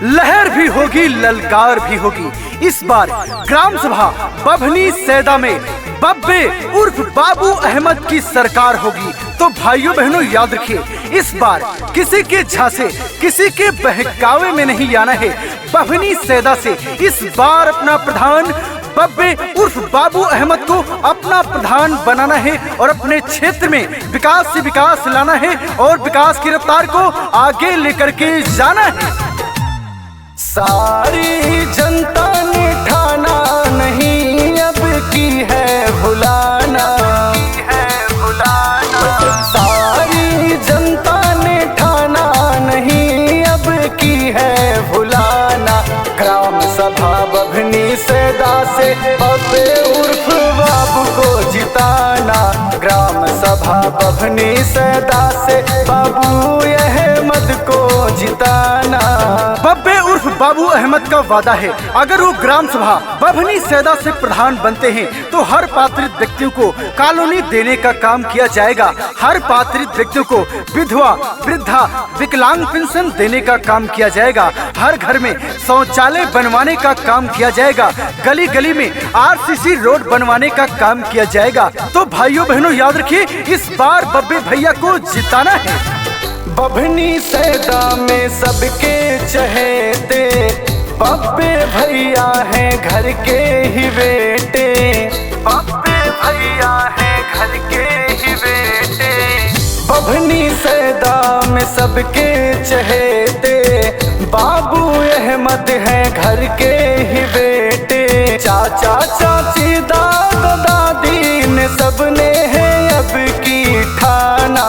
लहर भी होगी, ललकार भी होगी। इस बार ग्राम सभा बभनी सैदा में बब्बे उर्फ बाबू अहमद की सरकार होगी। तो भाइयों बहनों याद रखिए, इस बार किसी के झांसे, किसी के बहकावे में नहीं आना है। बभनी सैदा से इस बार अपना प्रधान बब्बे उर्फ बाबू अहमद को अपना प्रधान बनाना है और अपने क्षेत्र में विकास से विकास लाना है और विकास की रफ्तार को आगे लेकर के जाना है। सारी जनता ने ठाना नहीं अब की है भुलाना, सारी जनता ने ठाना नहीं अब की है भुलाना। ग्राम सभा बभनी सैदा से बब्बे उर्फ बाबू को जिताना। ग्राम सभा बभनी सैदा से बाबू अहमद को जिताना। बब्बे उर्फ बाबू अहमद का वादा है, अगर वो ग्राम सभा बभनी सैदा से प्रधान बनते हैं तो हर पात्रित व्यक्तियों को कॉलोनी देने का काम किया जाएगा। हर पात्रित व्यक्तियों को विधवा, वृद्धा, विकलांग पेंशन देने का काम किया जाएगा। हर घर में शौचालय बनवाने का काम किया जाएगा। गली गली में आरसीसी रोड बनवाने का काम किया जाएगा। तो भाइयों बहनों याद रखिए, इस बार बब्बे भैया को जिताना है। बभनी सैदा में सबके चहेते बब्बे भैया हैं घर के ही बेटे। बब्बे भैया हैं घर के ही बेटे। बभनी सैदा में सबके चहेते बाबू अहमद हैं घर के ही बेटे। चाचा चाची दादा दादी ने सबने है अब की ठाना।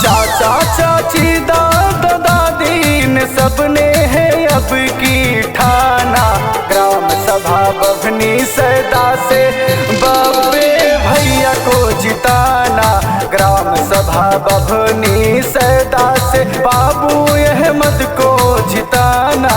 चाचा चाची दादा दादी ने सबने है अब की ठाना। ग्राम सभा बभनी सैदा से बब्बे भैया को जिताना। ग्राम सभा बभनी सैदा से बाबू अहमद को जिताना।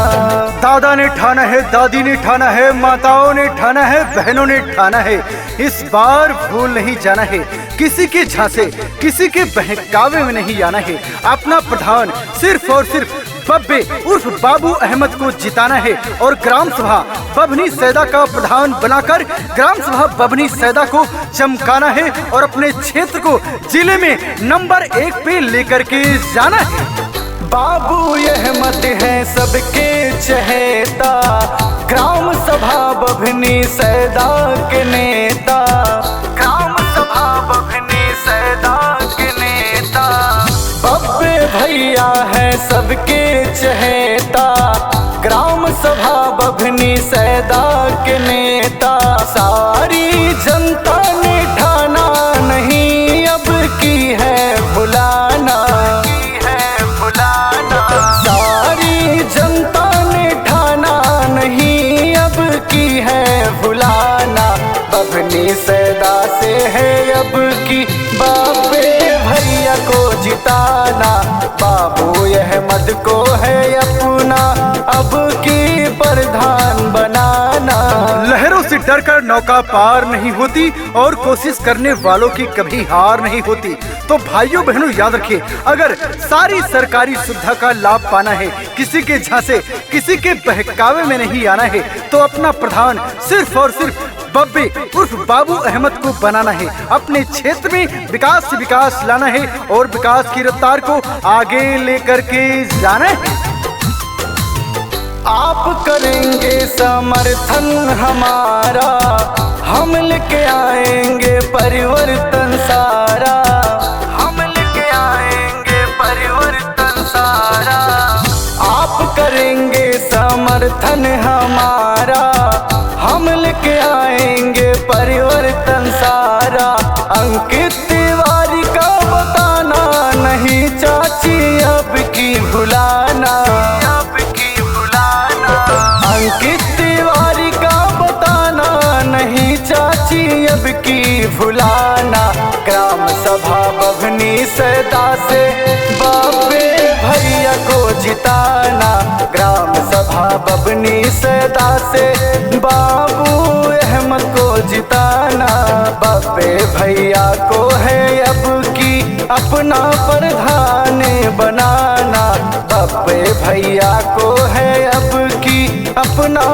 दादा ने ठाना है, दादी ने ठाना है, माताओं ने ठाना है, बहनों ने ठाना है। इस बार भूल नहीं जाना है, किसी के झांसे, किसी के बहकावे में नहीं आना है। अपना प्रधान सिर्फ और सिर्फ बब्बे उर्फ बाबू अहमद को जिताना है और ग्राम सभा बभनी सैदा का प्रधान बनाकर ग्राम सभा बभनी सैदा को चमकाना है और अपने क्षेत्र को जिले में नंबर 1 पे लेकर के जाना है। बाबू अहमद हैं सबके चहेता, ग्राम सभा बभनी सैदा के नेता। ग्राम सभा बभनी सैदा के नेता बब्बे भैया हैं सबके चहेता। ग्राम सभा बभनी सैदा के नेता। सारी जनता ने ठाना नहीं अब की है भुलाना। सारी जनता ने ठाना नहीं अब की है भुलाना। बभनी सैदा से है अब की बब्बे भैया को जिताना। बाबू अहमद को है अपना अब की प्रधान बनाना। लहरों से डरकर नौका पार नहीं होती और कोशिश करने वालों की कभी हार नहीं होती। तो भाइयों बहनों याद रखिए, अगर सारी सरकारी सुविधा का लाभ पाना है, किसी के झांसे, किसी के बहकावे में नहीं आना है, तो अपना प्रधान सिर्फ और सिर्फ बब्बे उर्फ बाबू अहमद को बनाना है। अपने क्षेत्र में विकास से विकास लाना है और विकास की रफ्तार को आगे लेकर के जाना है। आप करेंगे समर्थन हमारा, हम लेके आएंगे परिवर्तन सारा। हम लेके आएंगे परिवर्तन सारा। आप करेंगे समर्थन हमारा, हम लेके आएंगे परिवर्तन सारा। अंकित तिवारी का बताना नहीं चाची अब की भुलाना। अंकित तिवारी का बताना नहीं चाची अब की भुलाना। ग्राम सभा बभनी सैदा से बब्बे भैया को जिताना। ग्राम सभा बभनी सैदा से बाबू अहमद को जिताना। बब्बे भैया को है अब की अपना प्रधान बनाना। बब्बे भैया को है अब की अपना